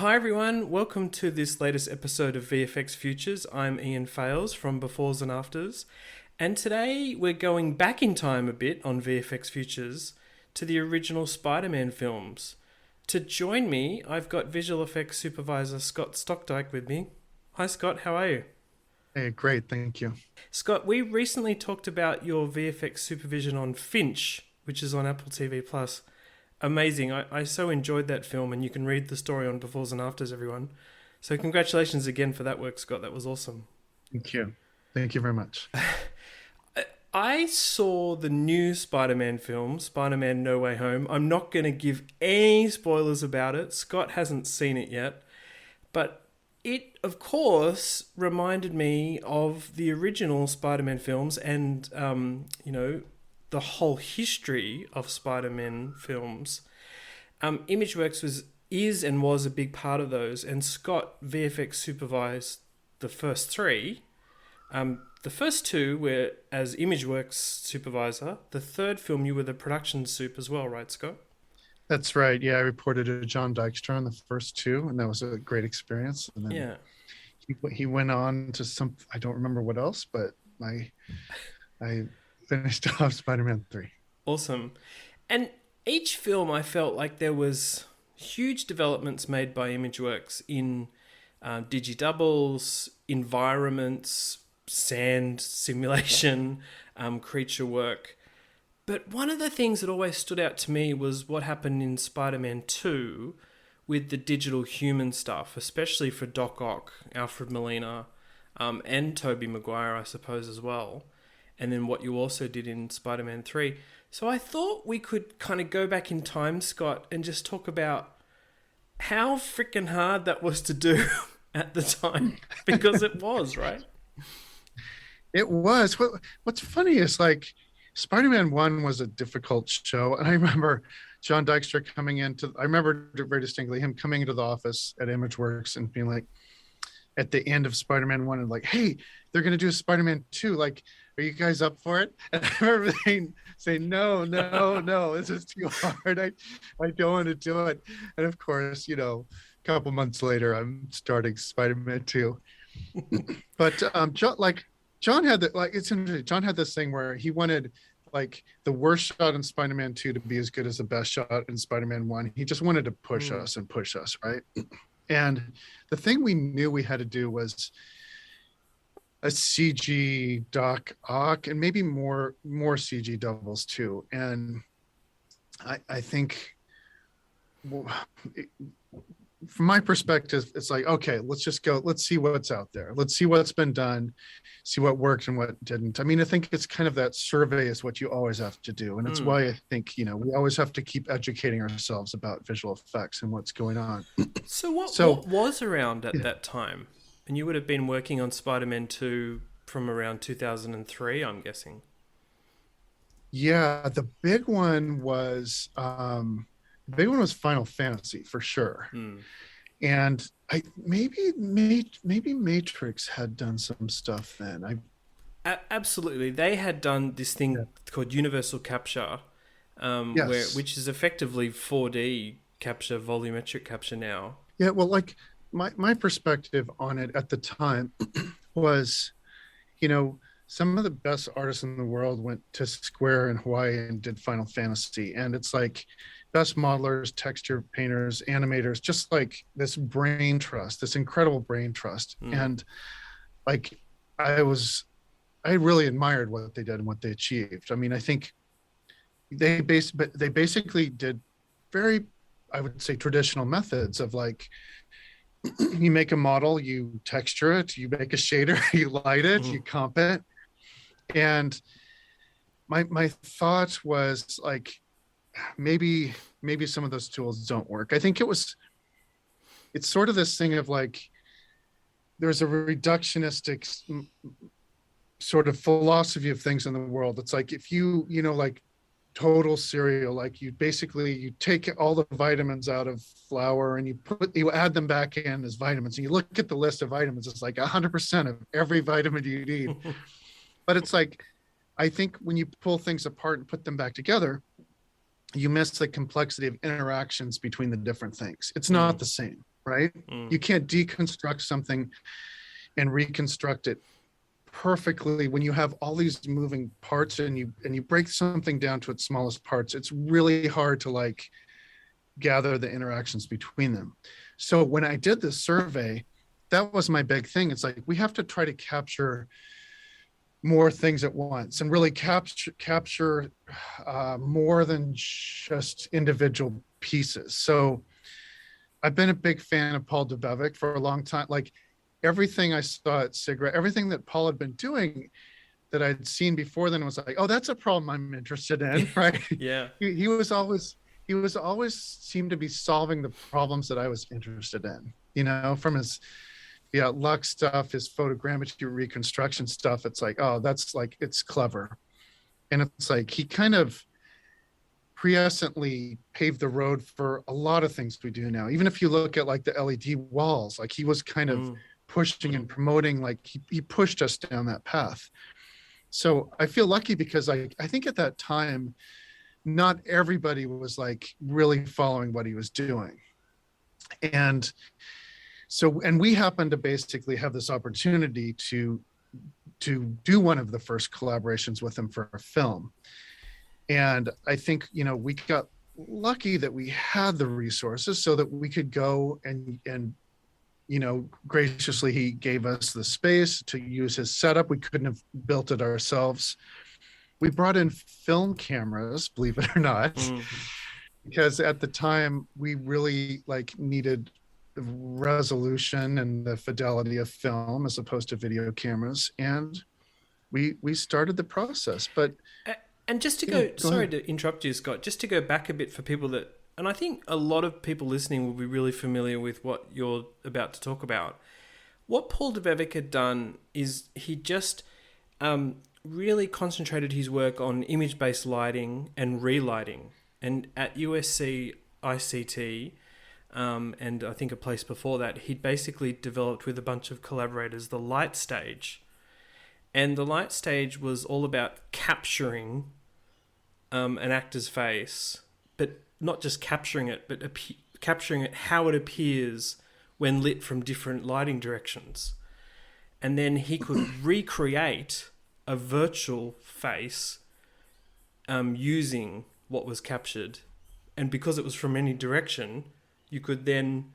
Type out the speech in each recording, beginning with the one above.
Hi everyone, welcome to this latest episode of VFX Futures. I'm Ian Fales from Befores and Afters, and today we're going back in time a bit on VFX Futures to the original Spider-Man films. To join me, I've got visual effects supervisor Scott Stokdyk with me. Hi Scott, how are you? Hey, great, thank you. Scott, we recently talked about your VFX supervision on Finch, which is on Apple TV Plus. Amazing. I so enjoyed that film, and you can read the story on Befores and Afters, everyone. So congratulations again for that work, Scott. That was awesome. Thank you. Thank you very much. I saw the new Spider-Man film, Spider-Man No Way Home. I'm not going to give any spoilers about it. Scott hasn't seen it yet. But it, of course, reminded me of the original Spider-Man films and, the whole history of Spider-Man films. Imageworks is and was a big part of those, and Scott VFX supervised the first three. The first two were as Imageworks supervisor. The third film, you were the production soup as well, right, Scott? That's right. Yeah, I reported to John Dykstra on the first two, and that was a great experience. And then Yeah. he went on to some, I don't remember what else, but I finished off Spider-Man 3. Awesome. And each film, I felt like there was huge developments made by Imageworks in Digi Doubles, environments, sand simulation, creature work. But one of the things that always stood out to me was what happened in Spider-Man 2 with the digital human stuff, especially for Doc Ock, Alfred Molina, and Tobey Maguire, I suppose, as well. And then what you also did in Spider-Man 3. So I thought we could kind of go back in time, Scott, and just talk about how freaking hard that was to do at the time. Because it was, right? It was. What's funny is like Spider-Man 1 was a difficult show. And I remember John Dykstra I remember very distinctly him coming into the office at Imageworks and being like, at the end of Spider-Man 1 and like, hey, they're going to do a Spider-Man 2. Like, are you guys up for it? And I remember saying, no, this is too hard. I don't want to do it. And of course, a couple months later, I'm starting Spider-Man 2. But John had it's interesting. John had this thing where he wanted like the worst shot in Spider-Man 2 to be as good as the best shot in Spider-Man 1. He just wanted to push us, right? And the thing we knew we had to do was a CG Doc Ock and maybe more CG doubles too. And I think from my perspective, it's like, okay, let's just go. Let's see what's out there. Let's see what's been done, see what worked and what didn't. I mean, I think it's kind of that survey is what you always have to do. And it's why I think, we always have to keep educating ourselves about visual effects and what's going on. So what was around at that time? And you would have been working on Spider-Man 2 from around 2003, I'm guessing. Yeah, the big one was Final Fantasy for sure. And maybe Matrix had done some stuff then. Absolutely. They had done this thing called universal capture, Yes. which is effectively 4D capture, volumetric capture now. Yeah, well, like my perspective on it at the time was, some of the best artists in the world went to Square in Hawaii and did Final Fantasy. And it's like best modelers, texture painters, animators, just like this brain trust, this incredible brain trust. And like, I really admired what they did and what they achieved. I mean, I think they basically did very, I would say, traditional methods of like, you make a model, you texture it, you make a shader, you light it, you comp it. And my thought was like, maybe some of those tools don't work. I think it's sort of this thing of like, there's a reductionistic sort of philosophy of things in the world. It's like, if you like total cereal, like you take all the vitamins out of flour and you add them back in as vitamins, and you look at the list of vitamins, it's like 100% of every vitamin you need. But it's like, I think when you pull things apart and put them back together, you miss the complexity of interactions between the different things. It's not the same. right? Mm. You can't deconstruct something and reconstruct it perfectly when you have all these moving parts, and you break something down to its smallest parts. It's really hard to like gather the interactions between them. So when I did this survey, that was my big thing. It's like we have to try to capture more things at once and really capture more than just individual pieces. So I've been a big fan of Paul Dubovik for a long time. Like everything I saw at SIGGRAPH, everything that Paul had been doing that I'd seen before then was like, oh, that's a problem I'm interested in, right? Yeah. He was always seemed to be solving the problems that I was interested in, from his luck stuff, his photogrammetry reconstruction stuff. It's like, oh, that's like, it's clever. And it's like he kind of presciently paved the road for a lot of things we do now. Even if you look at like the LED walls, like he was kind of pushing and promoting, like he pushed us down that path. So I feel lucky because I think at that time, not everybody was like really following what he was doing. And so, and we happened to basically have this opportunity to do one of the first collaborations with him for a film. And I think, we got lucky that we had the resources so that we could go and graciously he gave us the space to use his setup. We couldn't have built it ourselves. We brought in film cameras, believe it or not, because at the time we really like needed the resolution and the fidelity of film as opposed to video cameras. And we started the process. But and just to go sorry to interrupt you, Scott, just to go back a bit for people that, and I think a lot of people listening will be really familiar with what you're about to talk about. What Paul Dubovik had done is he just really concentrated his work on image-based lighting and relighting. And at USC ICT, and I think a place before that, he'd basically developed with a bunch of collaborators the light stage. And the light stage was all about capturing an actor's face, but not just capturing it, but capturing it how it appears when lit from different lighting directions. And then he could recreate a virtual face using what was captured. And because it was from any direction, you could then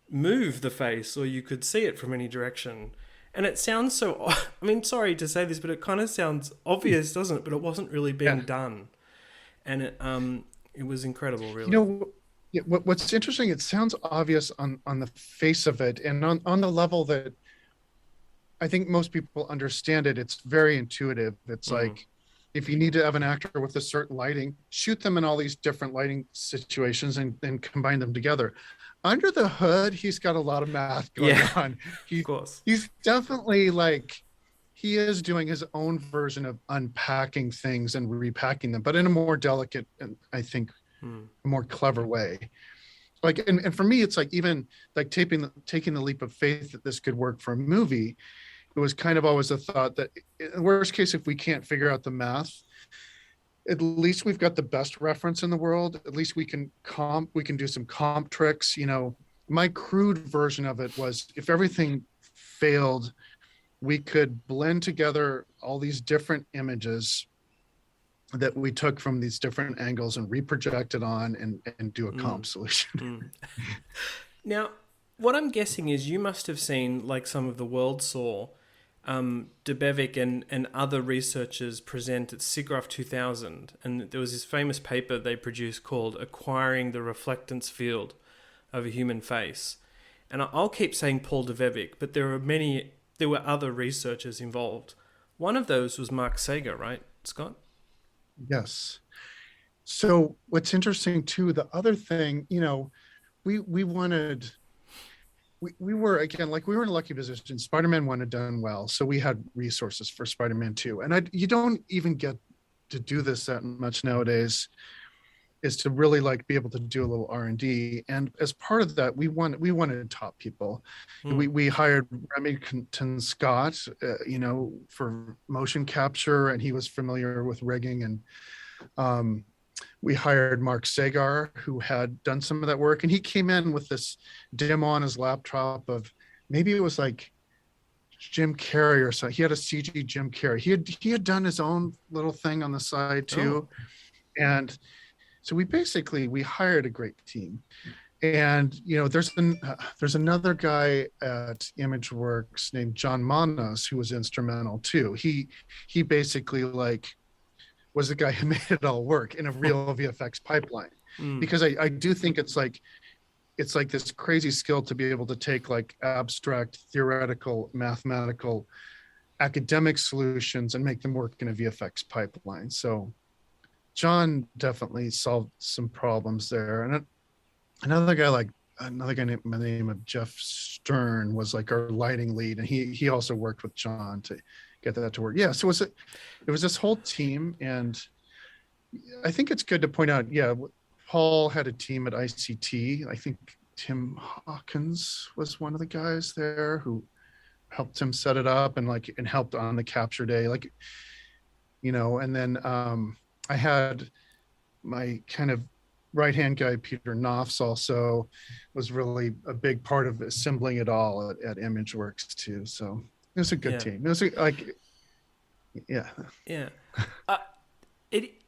move the face or you could see it from any direction. And it sounds so, I mean, sorry to say this, but it kind of sounds obvious, doesn't it? But it wasn't really being done. And it was incredible, really. What's interesting, it sounds obvious on the face of it. And on the level that I think most people understand it, it's very intuitive. It's like, if you need to have an actor with a certain lighting, shoot them in all these different lighting situations and combine them together. Under the hood, he's got a lot of math going on. Of course. He's definitely like, he is doing his own version of unpacking things and repacking them, but in a more delicate and I think a more clever way. Like, and for me, it's like, even like taking the leap of faith that this could work for a movie. It was kind of always a thought that in the worst case, if we can't figure out the math, at least we've got the best reference in the world. At least we can do some comp tricks. My crude version of it was, if everything failed, we could blend together all these different images that we took from these different angles and reproject it on and do a comp solution. Now, what I'm guessing is you must have seen, like some of the world saw, Dubovik and other researchers present at SIGGRAPH 2000. And there was this famous paper they produced called Acquiring the Reflectance Field of a Human Face. And I'll keep saying Paul Dubovik, but there were other researchers involved. One of those was Mark Sager, right, Scott? Yes. So what's interesting too, the other thing, we wanted, we were, again, like we were in a lucky position. Spider-Man 1 had done well, so we had resources for Spider-Man 2. And you don't even get to do this that much nowadays, is to really like be able to do a little R&D. And as part of that, we wanted top people. We hired Remington Scott, for motion capture, and he was familiar with rigging. And we hired Mark Sagar, who had done some of that work, and he came in with this demo on his laptop of, maybe it was like Jim Carrey or something. He had a CG Jim Carrey. He had done his own little thing on the side Oh, too, and so we hired a great team. And there's another guy at Imageworks named John Manos who was instrumental too. He basically like was the guy who made it all work in a real VFX pipeline. mm, Because I do think it's like this crazy skill to be able to take like abstract, theoretical, mathematical, academic solutions and make them work in a VFX pipeline. So John definitely solved some problems there. And another guy named by the name of Jeff Stern was like our lighting lead, and he also worked with John to get that to work. Yeah, so it was this whole team, and I think it's good to point out. Yeah, Paul had a team at ICT. I think Tim Hawkins was one of the guys there who helped him set it up and helped on the capture day, and then I had my kind of right hand guy Peter Knopfs also was really a big part of assembling it all at Imageworks too. So it was a good yeah, team. It was yeah. yeah. Uh, it.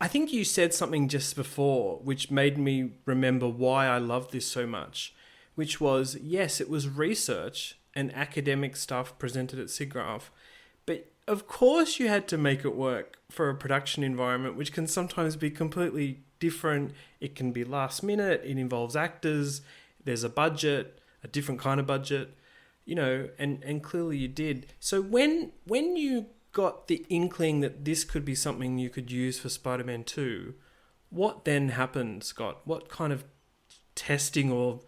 I think you said something just before, which made me remember why I love this so much, which was, yes, it was research and academic stuff presented at SIGGRAPH, but of course you had to make it work for a production environment, which can sometimes be completely different. It can be last minute. It involves actors. There's a budget, a different kind of budget, and clearly you did. So when you got the inkling that this could be something you could use for Spider-Man 2, what then happened, Scott? What kind of testing or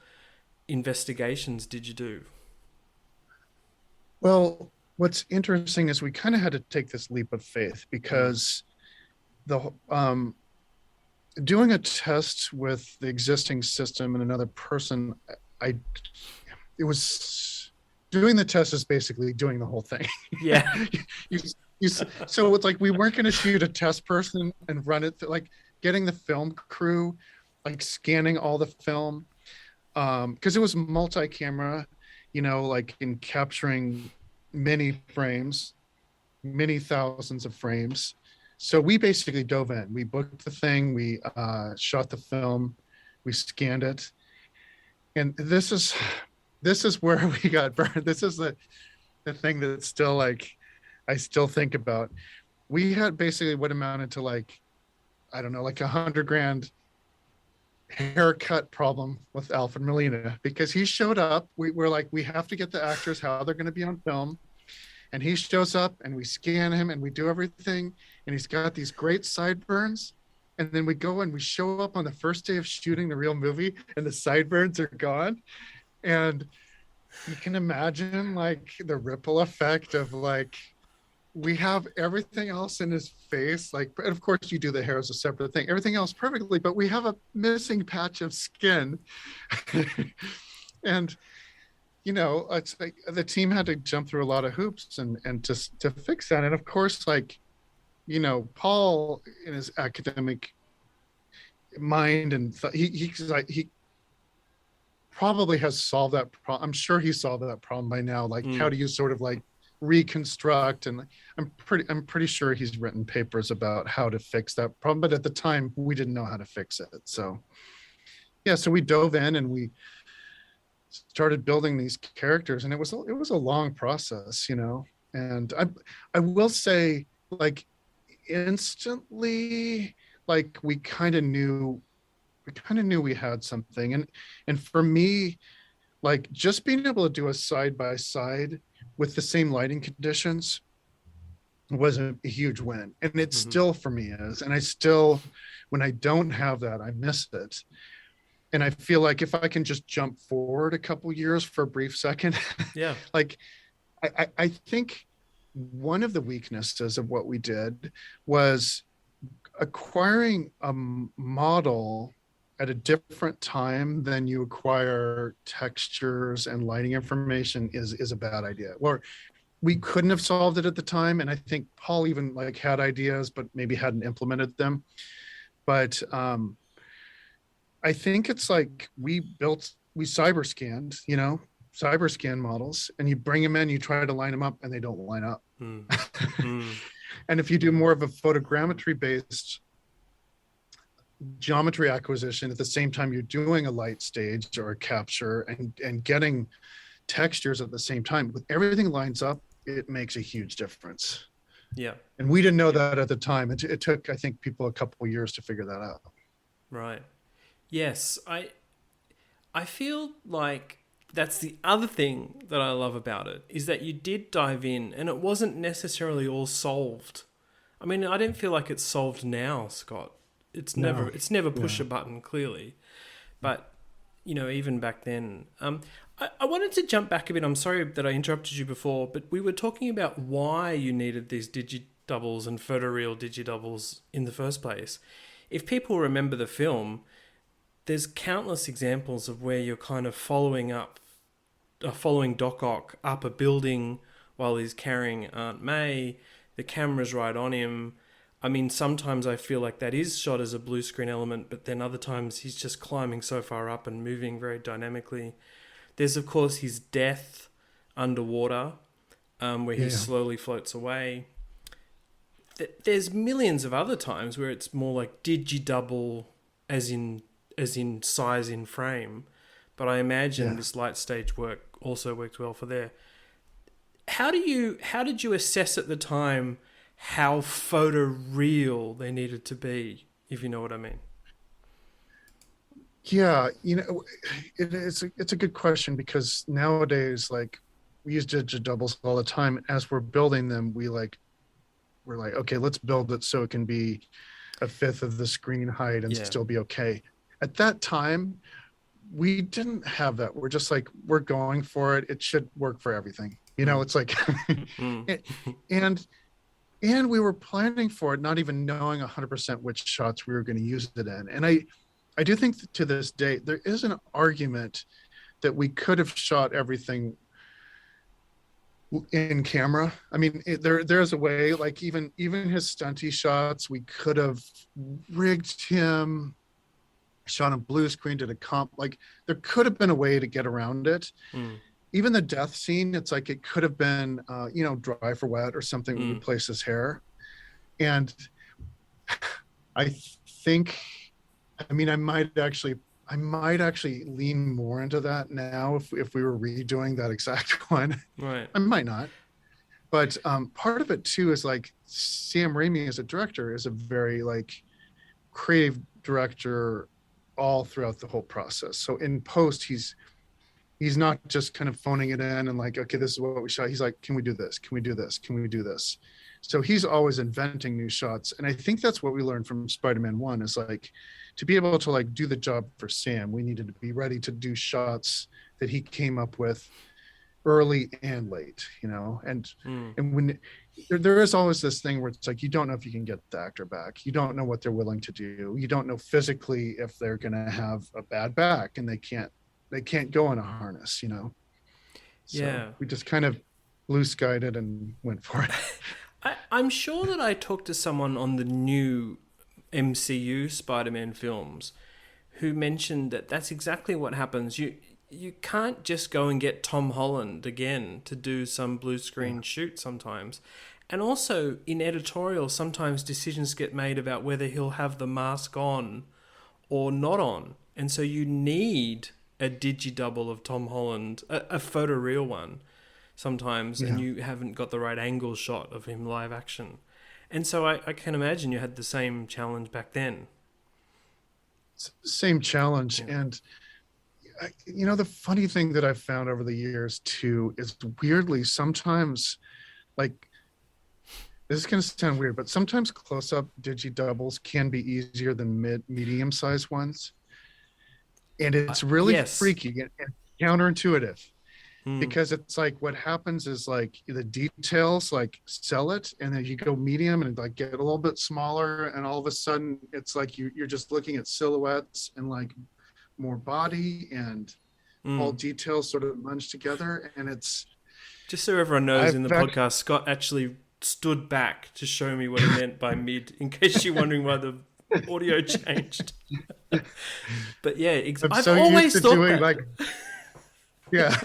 investigations did you do? Well, what's interesting is we kind of had to take this leap of faith because the doing a test with the existing system and another person, I it was doing the test is basically doing the whole thing. Yeah. you, so it's like we weren't going to shoot a test person and run it like getting the film crew, like scanning all the film, because it was multi-camera, like in capturing many frames, many thousands of frames. So we basically dove in. We booked the thing. We shot the film. We scanned it. And this is where we got burned. This is the thing that's still like I still think about. We had basically what amounted to like, I don't know, like $100,000 haircut problem with Alfred Molina because he showed up. We're like, we have to get the actors how they're going to be on film. And he shows up and we scan him and we do everything. And he's got these great sideburns. And then we go and we show up on the first day of shooting the real movie and the sideburns are gone. And you can imagine like the ripple effect of like, we have everything else in his face. Like, and of course you do the hair as a separate thing, everything else perfectly, but we have a missing patch of skin. And it's like the team had to jump through a lot of hoops and just to fix that. And of course, like, Paul in his academic mind and he probably has solved that problem. I'm sure he solved that problem by now. Like, how do you sort of like reconstruct? And I'm pretty sure he's written papers about how to fix that problem. But at the time, we didn't know how to fix it. So yeah, so we dove in and we started building these characters, and it was a long process, and I will say, like, instantly, like we kind of knew we had something. And for me, like, just being able to do a side by side with the same lighting conditions was a huge win, and it still for me is. And I still, when I don't have that, I miss it. And I feel like if I can just jump forward a couple years for a brief second, Yeah. like I think one of the weaknesses of what we did was acquiring a model at a different time than you acquire textures and lighting information is a bad idea. Or we couldn't have solved it at the time. And I think Paul even like had ideas, but maybe hadn't implemented them. But I think it's like we cyber scanned, cyber scan models, and you bring them in, you try to line them up, and they don't line up. Mm. Mm. And if you do more of a photogrammetry based geometry acquisition at the same time you're doing a light stage or a capture and getting textures at the same time, with everything lines up, it makes a huge difference. Yeah. And we didn't know that at the time. It took, I think, people a couple of years to figure that out. Right. Yes. I feel like that's the other thing that I love about it, is that you did dive in and it wasn't necessarily all solved. I mean, I don't feel like it's solved now, Scott. It's No. never push Yeah. a button, clearly. But, even back then. I wanted to jump back a bit. I'm sorry that I interrupted you before, but we were talking about why you needed these Digi Doubles and photoreal Digi Doubles in the first place. If people remember the film, there's countless examples of where you're kind of following Doc Ock up a building while he's carrying Aunt May. The camera's right on him. I mean, sometimes I feel like that is shot as a blue screen element, but then other times he's just climbing so far up and moving very dynamically. There's, of course, his death underwater, where he slowly floats away. There's millions of other times where it's more like Digi Double, as in size in frame. But I imagine this light stage work also worked well for there. How did you assess at the time how photoreal they needed to be, if you know what I mean? Yeah, it's a good question, because nowadays, like, we use Digi Doubles all the time. As we're building them, we're like, okay, let's build it so it can be a fifth of the screen height and still be okay. At that time, we didn't have that. We're just like, we're going for it. It should work for everything. It's like, and we were planning for it, not even knowing 100% which shots we were going to use it in. And I do think that to this day, there is an argument that we could have shot everything in camera. I mean, there's a way, like even his stunty shots, we could have rigged him, shot on blue screen, did a comp. Like, there could have been a way to get around it. Even the death scene, it's like it could have been, dry for wet or something. We replace his hair. And I think, I mean, I might actually lean more into that now if we were redoing that exact one. Right. I might not. But part of it too is like Sam Raimi as a director is a very like creative director all throughout the whole process. So in post, he's not just kind of phoning it in and like, okay, this is what we shot. He's like, can we do this? Can we do this? Can we do this? So he's always inventing new shots. And I think that's what we learned from Spider-Man 1 is like, to be able to like do the job for Sam, we needed to be ready to do shots that he came up with early and late, and when there is always this thing where it's like, you don't know if you can get the actor back. You don't know what they're willing to do. You don't know physically if they're going to have a bad back and they can't go in a harness, So we just kind of blue skied it and went for it. I'm sure that I talked to someone on the new MCU Spider-Man films who mentioned that that's exactly what happens. You can't just go and get Tom Holland again to do some blue screen shoot sometimes. And also in editorial, sometimes decisions get made about whether he'll have the mask on or not on. And so you need a Digi Double of Tom Holland, a photoreal one sometimes, and you haven't got the right angle shot of him live action. And so I can imagine you had the same challenge back then. Same challenge. And, the funny thing that I've found over the years too, is weirdly, sometimes like, this is going to sound weird, but sometimes close-up Digi Doubles can be easier than medium-sized ones. And it's really freaky and counterintuitive. Because it's like what happens is like the details like sell it, and then you go medium and like get a little bit smaller, and all of a sudden it's like you're just looking at silhouettes and like more body and all details sort of munched together. And it's just so everyone knows, in the podcast, Scott actually stood back to show me what he meant by mid, in case you're wondering why the audio changed. But yeah, I'm I've so used always to thought doing that. like, yeah,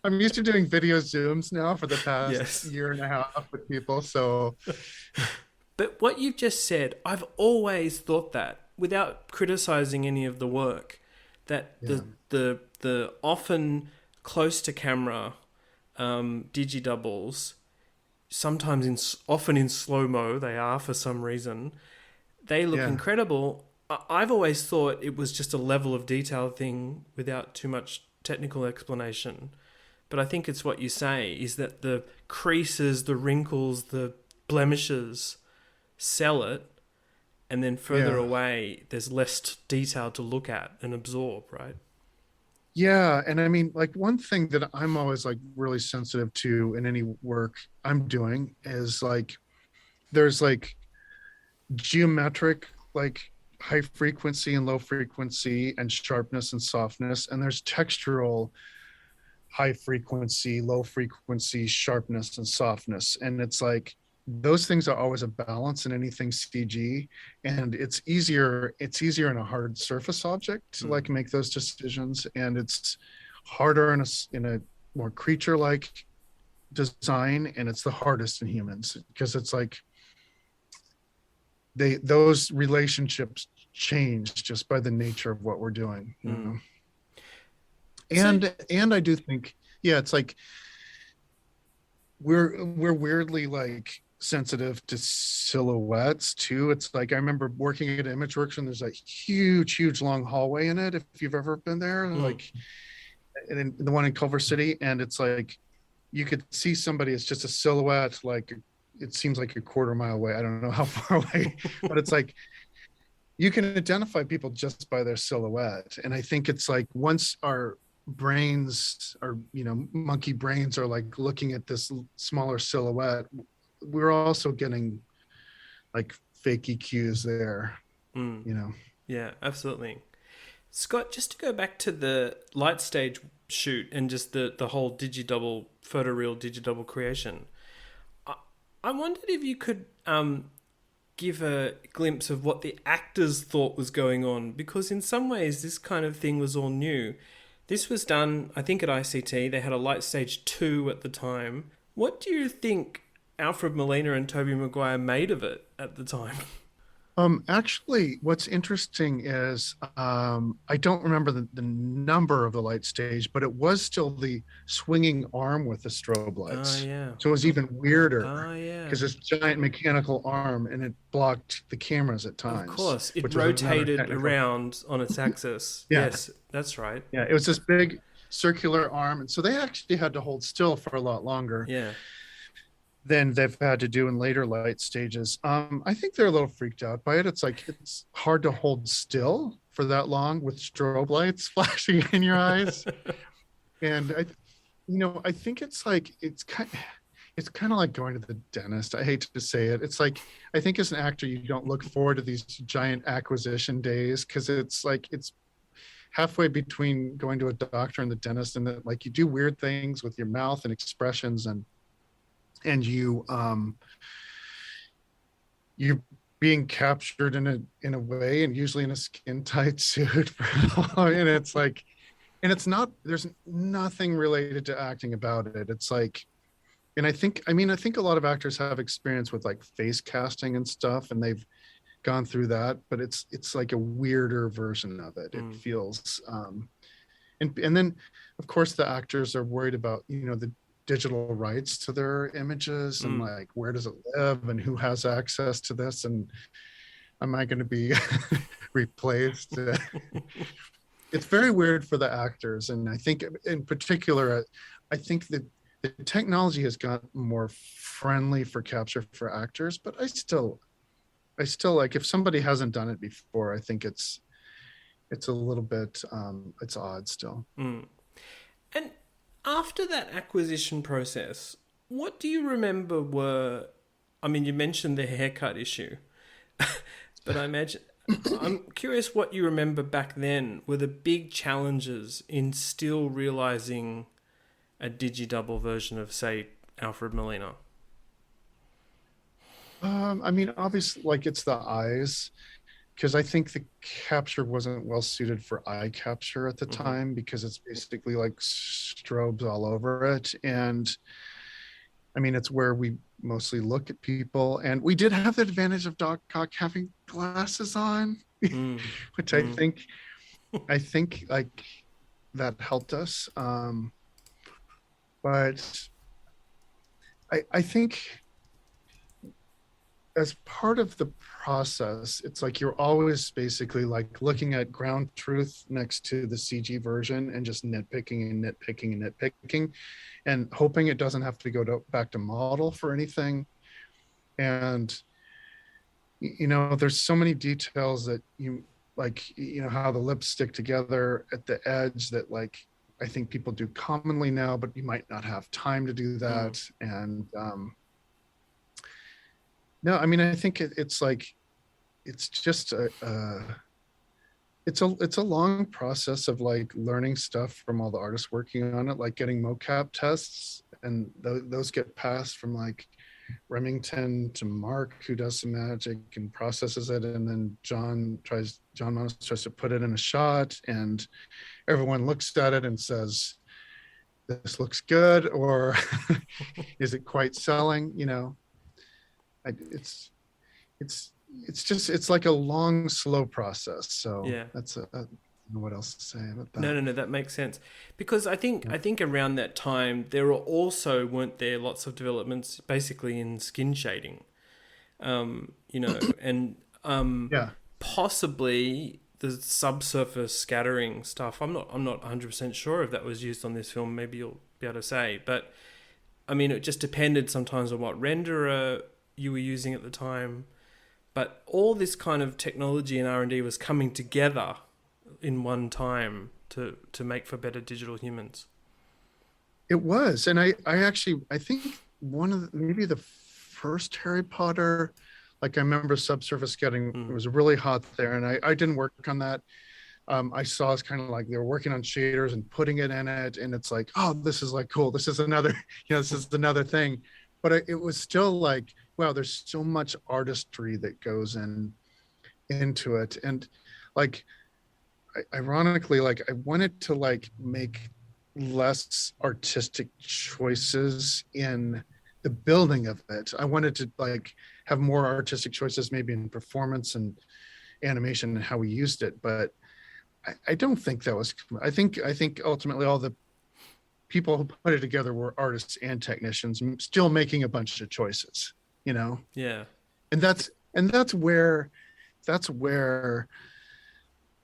I'm used to doing video Zooms now for the past Yes. year and a half with people. So But what you've just said, I've always thought that without criticizing any of the work, that yeah, the often close to camera digi doubles, sometimes often in slow mo, they are for some reason. They look yeah, incredible. I've always thought it was just a level of detail thing without too much technical explanation. But I think it's what you say is that the creases, the wrinkles, the blemishes sell it, and then further yeah. away there's less detail to look at and absorb, right? Yeah, and I mean, like one thing that I'm always like really sensitive to in any work I'm doing is like there's like geometric, like high frequency and low frequency and sharpness and softness, and there's textural high frequency, low frequency, sharpness and softness. And it's like those things are always a balance in anything CG. And it's easier in a hard surface object to Mm. like make those decisions. And it's harder in a more creature-like design, and it's the hardest in humans because it's like those relationships change just by the nature of what we're doing, you Mm. know. So, And I do think, yeah, it's like we're weirdly like sensitive to silhouettes too. It's like I remember working at Imageworks and there's a huge long hallway in it if you've ever been there, mm, like in the one in Culver City, and it's like you could see somebody, it's just a silhouette, like it seems like a quarter mile away, I don't know how far away, but it's like you can identify people just by their silhouette. And I think it's like once our brains, or monkey brains, are like looking at this smaller silhouette, we're also getting like fake EQs there, mm, you know. yeah, absolutely. Scott, just to go back to the light stage shoot and just the whole digidouble, photoreal digidouble creation, I, I wondered if you could give a glimpse of what the actors thought was going on, because in some ways this kind of thing was all new. This was done, I think, at ICT. They had a light stage 2 at the time. What do you think Alfred Molina and Toby Maguire made of it at the time? Actually, what's interesting is I don't remember the number of the light stage, but it was still the swinging arm with the strobe Ah, lights. yeah. So it was even weirder Ah, yeah. because this giant mechanical arm, and it blocked the cameras at Of times, course. It which was another rotated technical. around on its axis. Yeah, Yes, that's right. yeah. It was this big circular arm, and so they actually had to hold still for a lot longer Yeah. than they've had to do in later light stages. I think they're a little freaked out by it. It's like it's hard to hold still for that long with strobe lights flashing in your eyes. And I think it's like it's kind of like going to the dentist. I hate to say it. It's like I think as an actor, you don't look forward to these giant acquisition days because it's like it's halfway between going to a doctor and the dentist, and that like you do weird things with your mouth and expressions, and you're being captured in a way, and usually in a skin tight suit and it's like, and it's not, there's nothing related to acting about it. It's like, and I think a lot of actors have experience with like face casting and stuff, and they've gone through that, but it's like a weirder version of it. It Mm. feels and then of course the actors are worried about the digital rights to their images, and Mm. like where does it live and who has access to this, and am I going to be replaced? It's very weird for the actors, and I think in particular, I think that the technology has gotten more friendly for capture for actors, but I still like, if somebody hasn't done it before, I think it's a little bit it's odd still. Mm. And after that acquisition process, what do you remember were, I mean, you mentioned the haircut issue, but I'm curious what you remember back then were the big challenges in still realizing a digi-double version of, say, Alfred Molina. I mean, obviously, like it's the eyes, because I think the capture wasn't well suited for eye capture at the time, because it's basically like strobes all over it. And I mean, it's where we mostly look at people. And we did have the advantage of Doc Ock having glasses on, which I think like that helped us. But I think as part of the process, it's like you're always basically like looking at ground truth next to the CG version and just nitpicking and nitpicking and nitpicking and hoping it doesn't have to go back to model for anything. And, you know, there's so many details that you like, you know, how the lips stick together at the edge that like, I think people do commonly now, but you might not have time to do that. And, no, I mean, I think it's like, it's just it's a long process of like learning stuff from all the artists working on it, like getting mocap tests, and those get passed from like Remington to Mark, who does some magic and processes it, and then John Manos tries to put it in a shot, and everyone looks at it and says, "This looks good," or "Is it quite selling?" You know. It's like a long, slow process. So Yeah. that's I don't know what else to say about that. No, that makes sense. Because I think around that time there weren't there lots of developments basically in skin shading, you know, and possibly the subsurface scattering stuff. I'm not 100% sure if that was used on this film. Maybe you'll be able to say, but I mean, it just depended sometimes on what renderer you were using at the time. But all this kind of technology and R&D was coming together in one time to make for better digital humans. It was. And I think one of maybe the first Harry Potter, like I remember subsurface scattering, it was really hot there. And I didn't work on that. I saw it's kind of like they were working on shaders and putting it in it. And it's like, oh, this is like cool. This is another, this is another thing. But it was still like, wow, there's so much artistry that goes into it. And like, ironically, like I wanted to like make less artistic choices in the building of it. I wanted to like have more artistic choices, maybe in performance and animation and how we used it. But I don't think that was, I think ultimately all the people who put it together were artists and technicians still making a bunch of choices, you know? Yeah. And that's where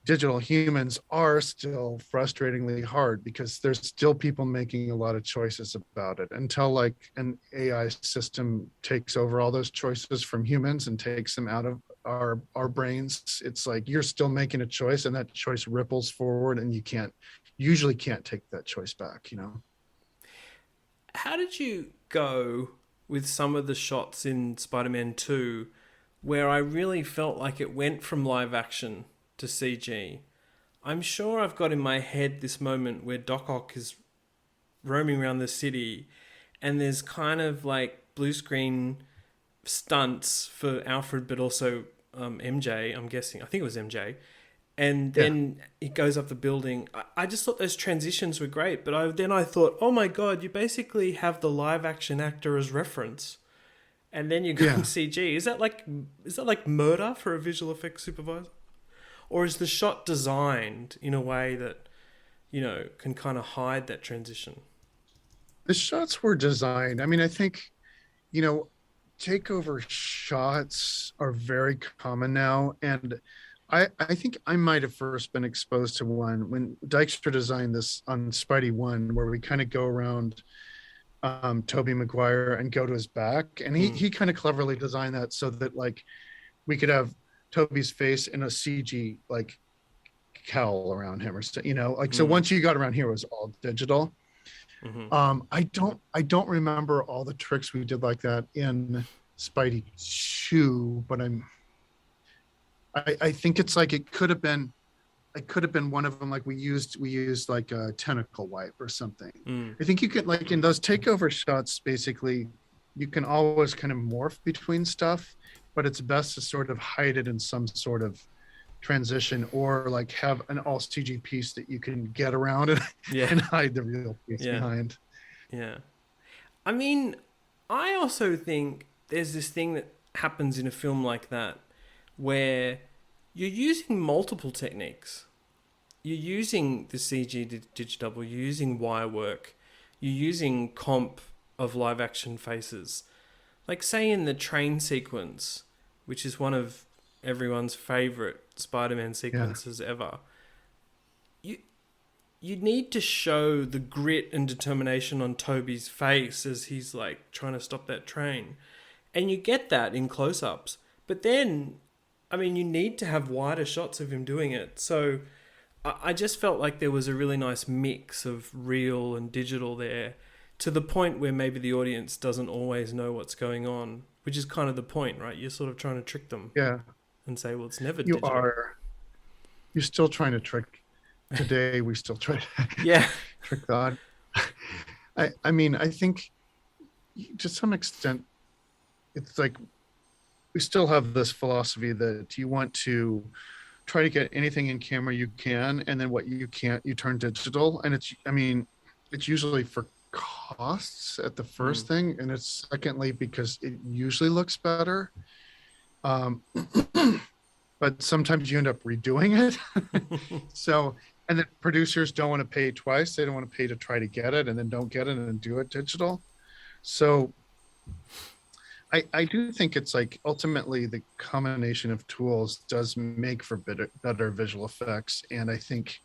digital humans are still frustratingly hard, because there's still people making a lot of choices about it until like an AI system takes over all those choices from humans and takes them out of our brains. It's like you're still making a choice, and that choice ripples forward, and you usually can't take that choice back, you know? How did you go with some of the shots in Spider-Man 2 where I really felt like it went from live action to CG? I'm sure I've got in my head this moment where Doc Ock is roaming around the city and there's kind of like blue screen stunts for Alfred, but also MJ, I'm guessing. I think it was MJ. And then it goes up the building. I just thought those transitions were great. But then I thought, oh my God, you basically have the live action actor as reference. And then you go in CG. Is that like murder for a visual effects supervisor? Or is the shot designed in a way that, you know, can kind of hide that transition? The shots were designed. I mean, I think, you know, takeover shots are very common now. And I think I might have first been exposed to one when Dykstra designed this on Spidey 1, where we kind of go around Tobey Maguire and go to his back. And he kind of cleverly designed that so that like we could have Tobey's face in a CG like cowl around him, or you know, like so once you got around here it was all digital. I don't remember all the tricks we did like that in Spidey 2, but I think it's like it could have been one of them. Like we used like a tentacle wipe or something. I think you could, like in those takeover shots, basically you can always kind of morph between stuff, but it's best to sort of hide it in some sort of transition, or like have an all CG piece that you can get around and, Yeah. and hide the real piece Yeah. behind. Yeah. I mean, I also think there's this thing that happens in a film like that where you're using multiple techniques. You're using the CG Digi Double, you're using wire work, you're using comp of live action faces. Like, say, in the train sequence, which is one of everyone's favorite Spider-Man Yeah. sequences ever, you you need to show the grit and determination on Toby's face as he's like trying to stop that train. And you get that in close-ups. But then, I mean, you need to have wider shots of him doing it. So I just felt like there was a really nice mix of real and digital there, to the point where maybe the audience doesn't always know what's going on, which is kind of the point, right? You're sort of trying to trick them Yeah. and say, well, it's never You digital. are. You're still trying to trick. Today we still try to Yeah. trick God. I mean, I think to some extent, it's like we still have this philosophy that you want to try to get anything in camera you can, and then what you can't, you turn digital. And it's, I mean, it's usually for costs at the first thing, and it's secondly because it usually looks better. But sometimes you end up redoing it. So, and the producers don't want to pay twice. They don't want to pay to try to get it and then don't get it and then do it digital. So I do think it's like ultimately the combination of tools does make for better visual effects. And I think,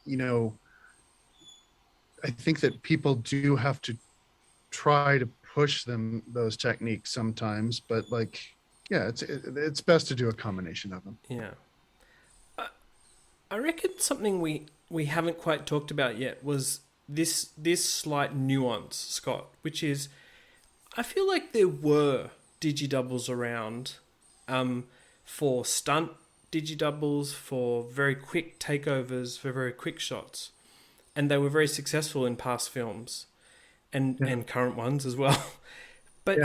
you know, I think that people do have to try to push those techniques sometimes, but like, yeah, it's best to do a combination of them. Yeah. I reckon something we haven't quite talked about yet was this slight nuance, Scott, which is, I feel like there were Digi Doubles around for stunt Digi Doubles, for very quick takeovers, for very quick shots. And they were very successful in past films and current ones as well. But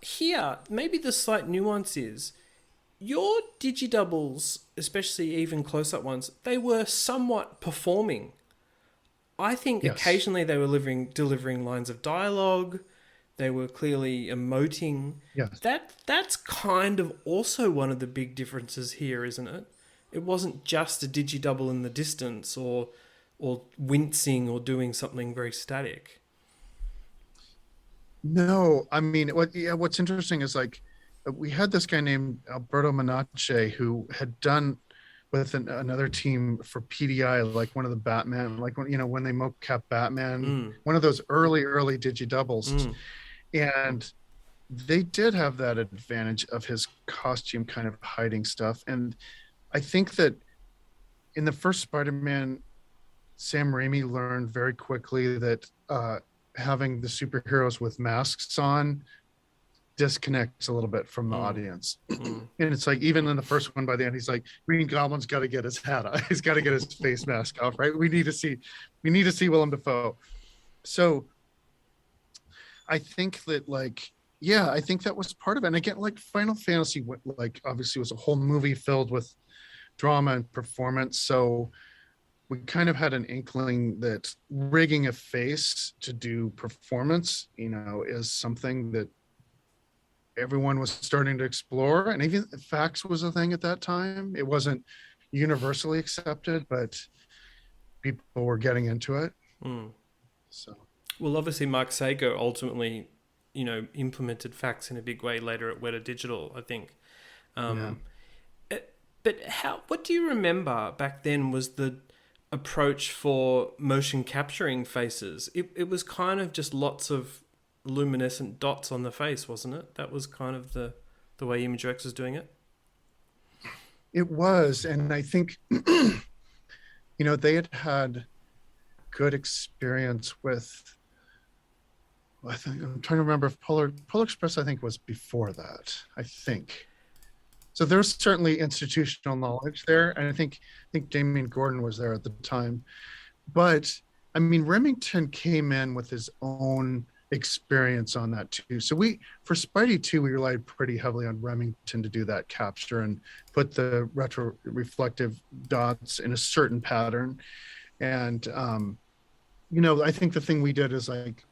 here, maybe the slight nuance is your Digi Doubles, especially even close-up ones, they were somewhat performing. I think occasionally they were delivering lines of dialogue. They were clearly emoting. Yes. That's kind of also one of the big differences here, isn't it? It wasn't just a Digi Double in the distance or wincing or doing something very static. No, I mean, what's interesting is like we had this guy named Alberto Menache who had done with another team for PDI, like one of the Batman, like when they mocap Batman, one of those early Digi Doubles, and they did have that advantage of his costume kind of hiding stuff. And I think that in the first Spider-Man, Sam Raimi learned very quickly that having the superheroes with masks on disconnects a little bit from the audience. And it's like, even in the first one, by the end, he's like, Green Goblin's got to get his hat off. He's got to get his face mask off, right? We need to see Willem Dafoe. So I think that I think that was part of it. And again, like Final Fantasy, like obviously was a whole movie filled with drama and performance. So we kind of had an inkling that rigging a face to do performance, is something that everyone was starting to explore. And even fax was a thing at that time. It wasn't universally accepted, but people were getting into it. So, well, obviously Mark Sager ultimately, implemented fax in a big way later at Weta Digital, I think. But what do you remember back then was the approach for motion capturing faces? It was kind of just lots of luminescent dots on the face, wasn't it? That was kind of the way Imageworks was doing it. It was, and I think they had good experience with, I think, I'm trying to remember if Polar Express, I think, was before that, I think. So there's certainly institutional knowledge there, and I think Damien Gordon was there at the time. But I mean, Remington came in with his own experience on that too. So for Spidey 2, we relied pretty heavily on Remington to do that capture and put the retro reflective dots in a certain pattern. And I think the thing we did is like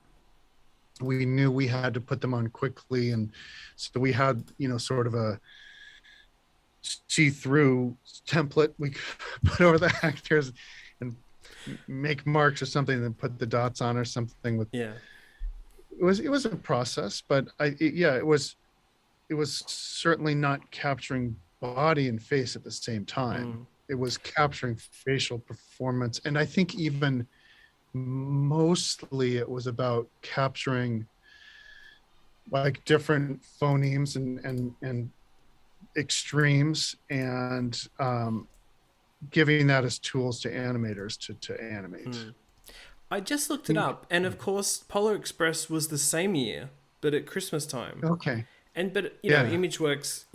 we knew we had to put them on quickly, and so we had sort of a see-through template we could put over the actors and make marks or something, and then put the dots on or something with. Yeah. It was a process, but it was certainly not capturing body and face at the same time. It was capturing facial performance, and I think even mostly it was about capturing like different phonemes and extremes, and giving that as tools to animators to animate. I just looked it up, and of course, Polar Express was the same year, but at Christmas time. Okay. But you know, Imageworks,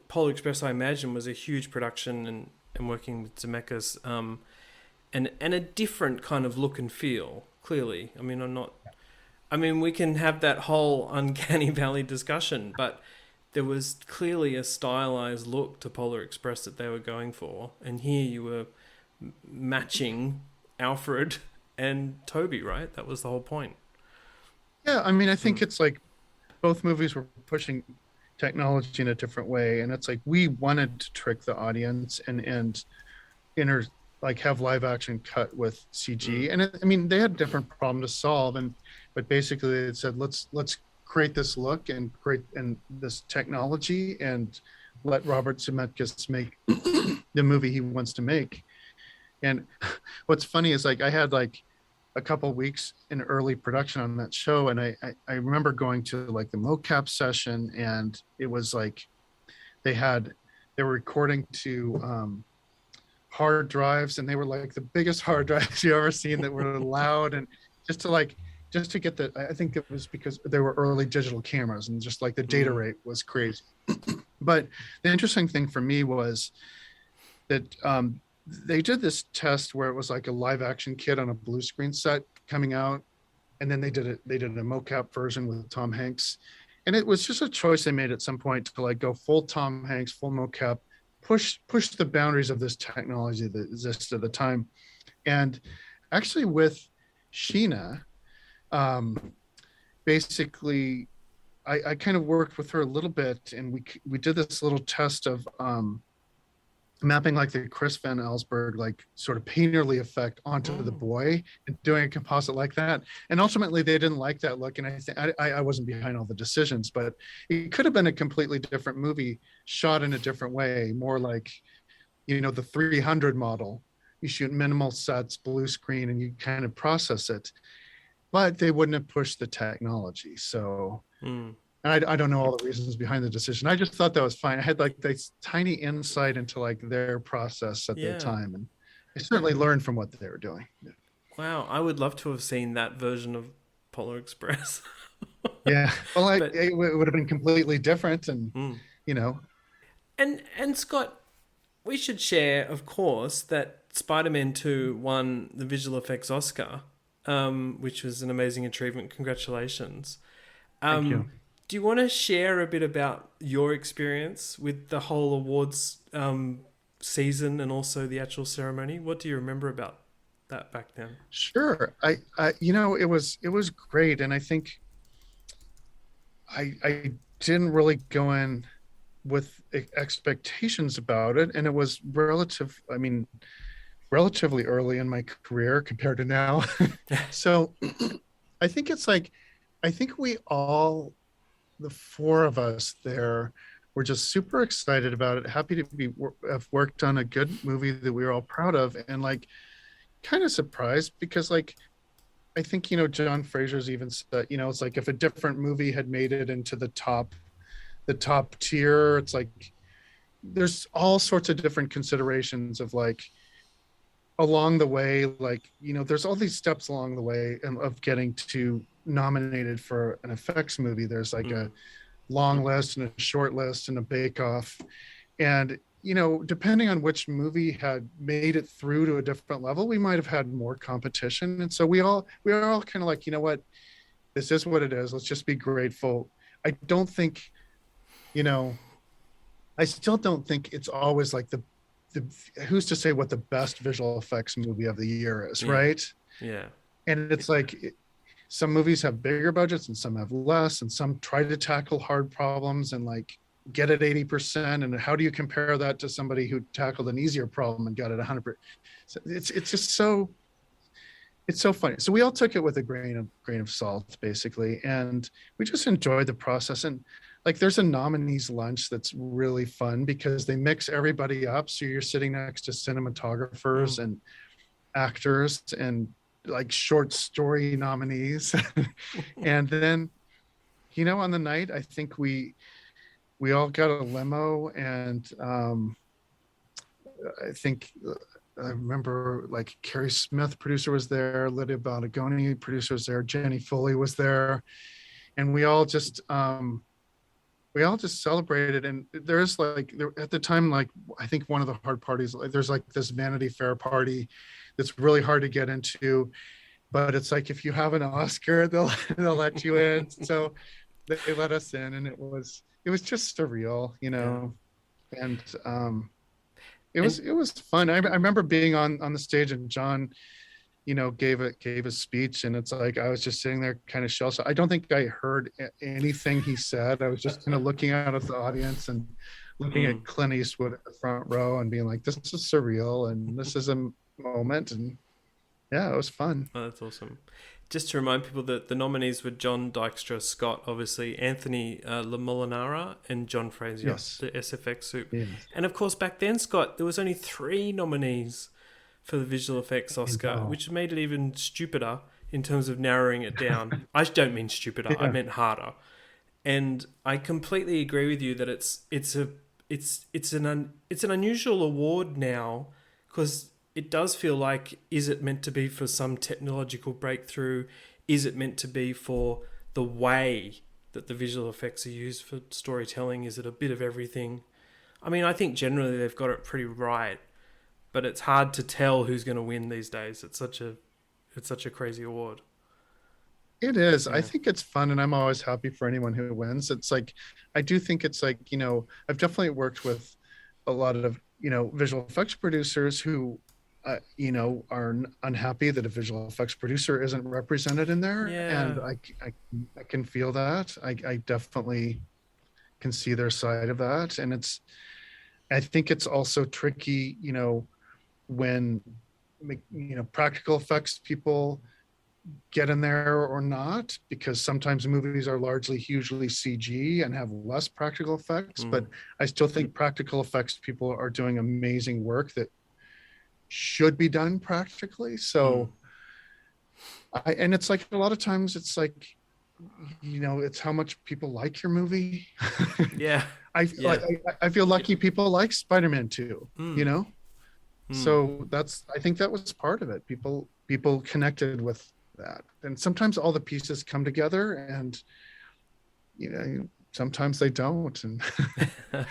Polar Express, I imagine, was a huge production, and working with Zemeckis, and a different kind of look and feel. Clearly, I mean, we can have that whole uncanny valley discussion, but there was clearly a stylized look to Polar Express that they were going for, and here you were matching Alfred and Toby, right? That was the whole point. Yeah, I mean, I think it's like both movies were pushing technology in a different way, and it's like we wanted to trick the audience and have live action cut with CG, and I mean they had a different problem to solve, but basically it said let's create this look and create this technology and let Robert Zemeckis make the movie he wants to make. And what's funny is like I had like a couple of weeks in early production on that show, and I remember going to like the mocap session, and it was like they were recording to hard drives, and they were like the biggest hard drives you ever seen that were loud, and just to get I think it was because there were early digital cameras, and just like the data rate was crazy. But the interesting thing for me was that they did this test where it was like a live action kit on a blue screen set coming out, and then they did a mocap version with Tom Hanks, and it was just a choice they made at some point to like go full Tom Hanks, full mocap, push the boundaries of this technology that existed at the time. And actually with Sheena, basically I kind of worked with her a little bit, and we did this little test of mapping like the Chris Van Allsburg like sort of painterly effect onto the boy and doing a composite like that. And ultimately they didn't like that look, and I think I wasn't behind all the decisions, but it could have been a completely different movie shot in a different way, more like the 300 model. You shoot minimal sets, blue screen, and you kind of process it, but they wouldn't have pushed the technology. So and I don't know all the reasons behind the decision. I just thought that was fine. I had like this tiny insight into like their process at the time, and I certainly learned from what they were doing. Yeah. Wow, I would love to have seen that version of Polar Express. Yeah, well, it would have been completely different, and And Scott, we should share, of course, that Spider-Man 2 won the visual effects Oscar, which was an amazing achievement. Congratulations. Thank you. Do you want to share a bit about your experience with the whole awards season and also the actual ceremony? What do you remember about that back then? Sure. It was great, and I think I didn't really go in with expectations about it, and it was relatively early in my career compared to now. So I think we all, the four of us there, were just super excited about it, happy to have worked on a good movie that we were all proud of, and like kind of surprised because like I think John Fraser's even said it's like if a different movie had made it into the top tier, it's like there's all sorts of different considerations of like along the way, like there's all these steps along the way of getting to nominated for an effects movie. There's like a long list and a short list and a bake-off, and depending on which movie had made it through to a different level, we might have had more competition. And so we were all kind of like, what, this is what it is. Let's just be grateful. I don't think, you know, I still don't think it's always like the who's to say what the best visual effects movie of the year is, Yeah. right? Yeah. And it's like some movies have bigger budgets and some have less, and some try to tackle hard problems and like get it 80%. And how do you compare that to somebody who tackled an easier problem and got it 100%? So it's just so it's so funny. So we all took it with a grain of salt, basically, and we just enjoyed the process. And like, there's a nominees lunch that's really fun because they mix everybody up. So you're sitting next to cinematographers Mm. and actors and like short story nominees, and then on the night, I think we all got a limo, and I think I remember like Carrie Smith, producer, was there, Lydia Balagoni, producer, was there, Jenny Foley was there, and we all just celebrated. And there's like at the time, like I think one of the hard parties, like there's like this Vanity Fair party that's really hard to get into, but it's like if you have an Oscar, they'll let you in. So they let us in, and it was just surreal, Yeah. and it was And it was fun. I remember being on the stage, and John, gave a speech, and it's like I was just sitting there kind of shell. So I don't think I heard anything he said. I was just kind of looking out at the audience and looking mm. at Clint Eastwood at the front row and being like, "This is surreal, and this is a moment." And yeah, it was fun. Oh, that's awesome. Just to remind people that the nominees were John Dykstra, Scott, obviously, Anthony Molinara, and John Fraser, Yes. the SFX soup. Yes. And of course, back then, Scott, there was only 3 nominees for the visual effects I Oscar, know. which made it even stupider in terms of narrowing it down. I don't mean stupider; I Yeah. meant harder. And I completely agree with you that it's an unusual award now, because it does feel like, is it meant to be for some technological breakthrough? Is it meant to be for the way that the visual effects are used for storytelling? Is it a bit of everything? I mean, I think generally they've got it pretty right, but it's hard to tell who's going to win these days. It's such a crazy award. It is. I Yeah. think it's fun, and I'm always happy for anyone who wins. It's like, I do think it's like, I've definitely worked with a lot of, visual effects producers who, are unhappy that a visual effects producer isn't represented in there. And Yeah. I can feel that. I definitely can see their side of that. And I think it's also tricky, when, practical effects people get in there or not, because sometimes movies are largely hugely CG and have less practical effects. But Mm. I still think practical effects people are doing amazing work that should be done practically. Mm. So and it's like a lot of times it's like, it's how much people like your movie. Yeah. I Yeah. like I feel lucky people like Spider-Man 2, you Mm. know? Mm. So I think that was part of it. People connected with that. And sometimes all the pieces come together, and sometimes they don't. And I'm,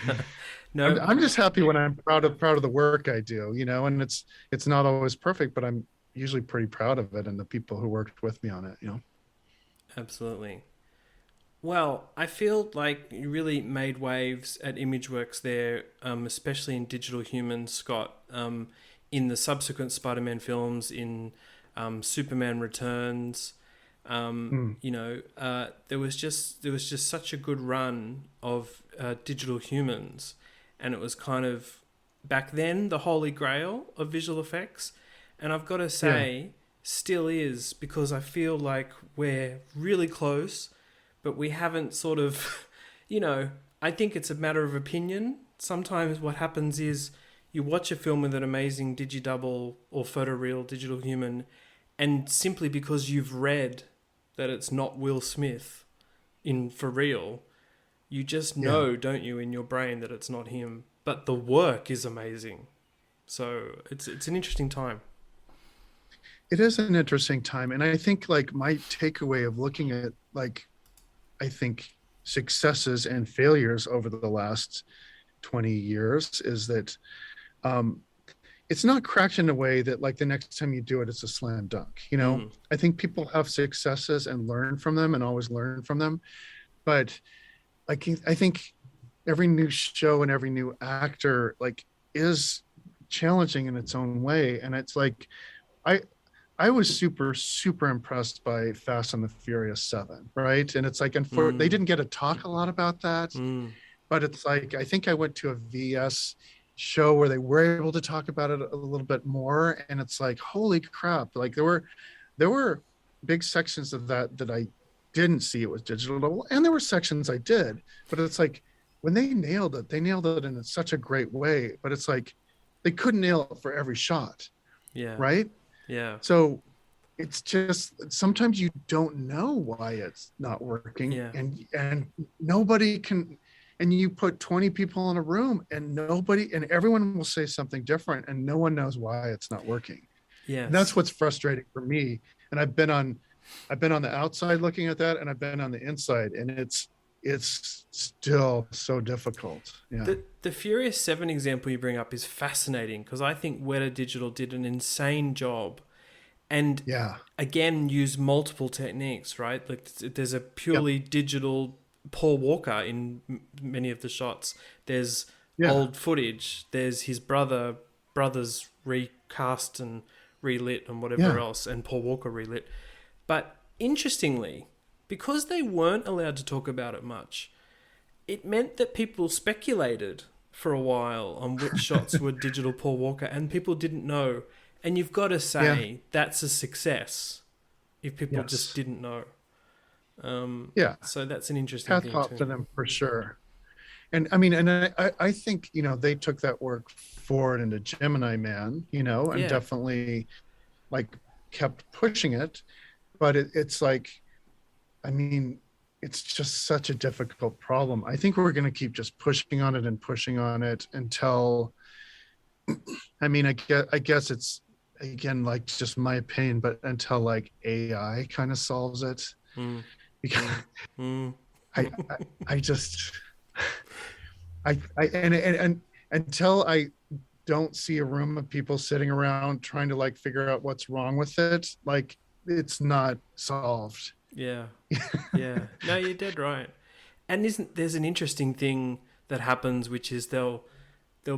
No. I'm just happy when I'm proud of the work I do, and it's not always perfect, but I'm usually pretty proud of it and the people who worked with me on it. Absolutely. Well, I feel like you really made waves at Imageworks there, especially in Digital Humans, Scott. In the subsequent Spider-Man films, in Superman Returns, Mm, there was just such a good run of Digital Humans, and it was kind of back then the holy grail of visual effects. And I've got to yeah, say, still is, because I feel like we're really close, but we haven't sort of, I think it's a matter of opinion. Sometimes what happens is you watch a film with an amazing Digi Double or photoreal digital human, and simply because you've read that it's not Will Smith in for real, you just yeah. know, don't you, in your brain that it's not him. But the work is amazing. So it's an interesting time. It is an interesting time. And I think like my takeaway of looking at like, I think successes and failures over the last 20 years is that, um, it's not cracked in a way that like the next time you do it, it's a slam dunk. You know, I think people have successes and learn from them and always learn from them. But I think every new show and every new actor like is challenging in its own way. And it's like, I, I was super impressed by Fast and the Furious 7, right? And it's like, and for they didn't get to talk a lot about that, but it's like I think I went to a VS show where they were able to talk about it a little bit more, and it's like, holy crap! Like there were big sections of that I didn't see it was digital, and there were sections I did, but it's like when they nailed it in such a great way. But it's like they couldn't nail it for every shot, Yeah. right? Yeah. So it's just sometimes you don't know why it's not working, Yeah. and nobody can. And you put 20 people in a room, and everyone will say something different, and no one knows why it's not working. Yes. And that's what's frustrating for me. And I've been on the outside looking at that, and I've been on the inside, and it's still so difficult. Yeah. The Furious 7 example you bring up is fascinating because I think Weta Digital did an insane job, and again use multiple techniques, right? Like there's a purely digital Paul Walker in many of the shots. There's old footage. There's his brothers recast and relit and whatever else, and Paul Walker relit. But interestingly, because they weren't allowed to talk about it much, it meant that people speculated for a while on which shots were digital Paul Walker, and people didn't know. And you've got to say that's a success if people just didn't know. So that's an interesting Hats thing off too. to them for sure. And I mean, and I think, they took that work forward into Gemini Man, and definitely like kept pushing it. But it's like, I mean, it's just such a difficult problem. I think we're going to keep just pushing on it until, I mean, I guess it's, again, like just my opinion, but until like AI kind of solves it. Because I just and until I don't see a room of people sitting around trying to like figure out what's wrong with it, like it's not solved. Yeah. No, you're dead right. And there's an interesting thing that happens, which is there'll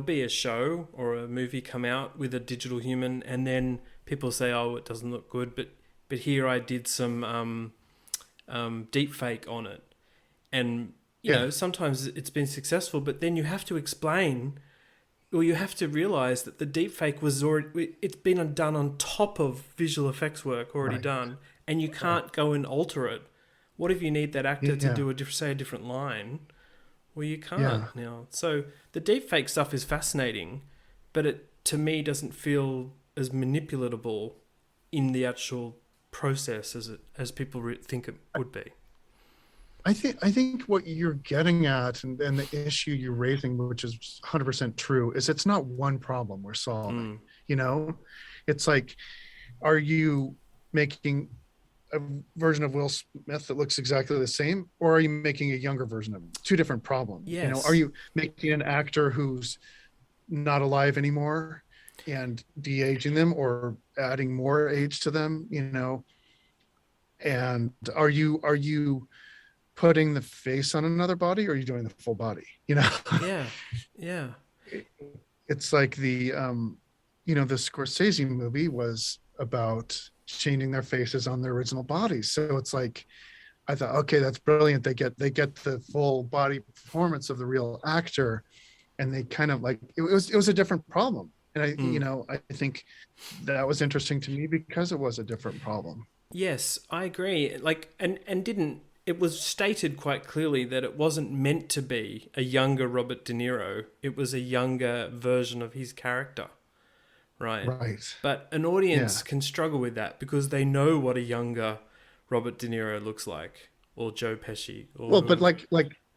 be a show or a movie come out with a digital human, and then people say, "Oh, it doesn't look good," but here I did some deep fake on it, and you know sometimes it's been successful, but then you have to explain, or you have to realize that the deep fake was it's been done on top of visual effects work already done, and you can't go and alter it. What if you need that actor to do a different line? Well, you can't now. So the deep fake stuff is fascinating, but it to me doesn't feel as manipulatable in the actual process as people think it would be. I think what you're getting at and the issue you're raising, which is 100% true, is it's not one problem we're solving. It's like, are you making a version of Will Smith that looks exactly the same, or are you making a younger version of him? Two different problems. Yes. Are you making an actor who's not alive anymore and de-aging them, or adding more age to them? And are you putting the face on another body, or are you doing the full body? Yeah. It's like the the Scorsese movie was about changing their faces on their original bodies. So it's like, I thought, okay, that's brilliant. They get the full body performance of the real actor, and they kind of like it was a different problem. And I think that was interesting to me because it was a different problem. Yes, I agree. Like, and it was stated quite clearly that it wasn't meant to be a younger Robert De Niro. It was a younger version of his character. Right. But an audience can struggle with that because they know what a younger Robert De Niro looks like, or Joe Pesci. But like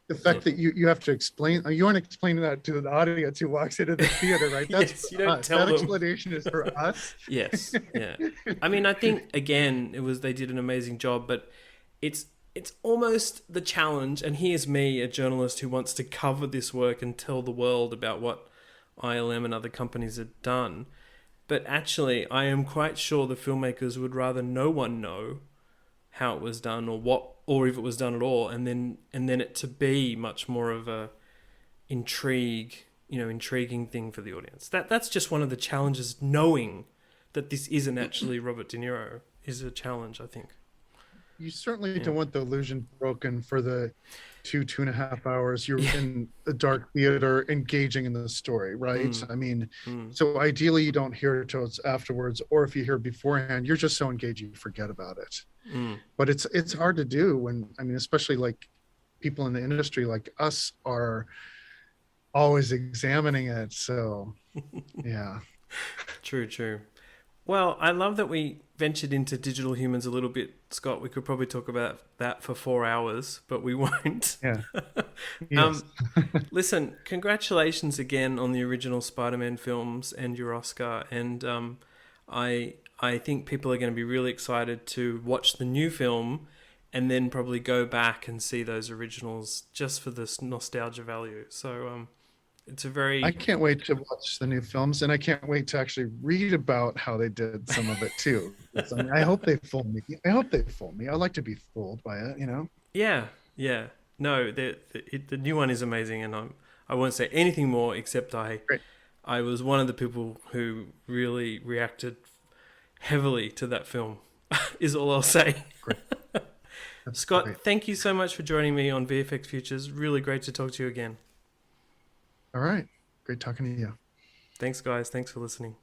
the fact that you have to explain, you aren't explaining that to the audience who walks into the theater, right? That's you don't tell that them. Explanation is for us. Yes. Yeah. I mean, I think again, they did an amazing job, but it's almost the challenge. And here's me, a journalist who wants to cover this work and tell the world about what ILM and other companies have done. But actually, I am quite sure the filmmakers would rather no one know how it was done or what, or if it was done at all, and then it to be much more of a intriguing thing for the audience. That's just one of the challenges. Knowing that this isn't actually Robert De Niro is a challenge, I think. You certainly don't want the illusion broken for the 2.5 hours you're in a dark theater engaging in the story, right? I mean, so ideally you don't hear it till it's afterwards, or if you hear beforehand, you're just so engaged you forget about it. But it's hard to do when, I mean, especially like people in the industry like us are always examining it. So yeah. True. Well, I love that we ventured into digital humans a little bit, Scott. We could probably talk about that for 4 hours, but we won't. Yeah. Yes. Listen, congratulations again on the original Spider-Man films and your Oscar. And I think people are going to be really excited to watch the new film and then probably go back and see those originals just for this nostalgia value. So it's a very... I can't wait to watch the new films, and I can't wait to actually read about how they did some of it too. I mean, I hope they fool me. I like to be fooled by it, you know? Yeah. No, the new one is amazing, and I won't say anything more except I was one of the people who really reacted heavily to that film, is all I'll say. Great. Scott, thank you so much for joining me on VFX Futures. Really great to talk to you again. All right. Great talking to you. Thanks, guys. Thanks for listening.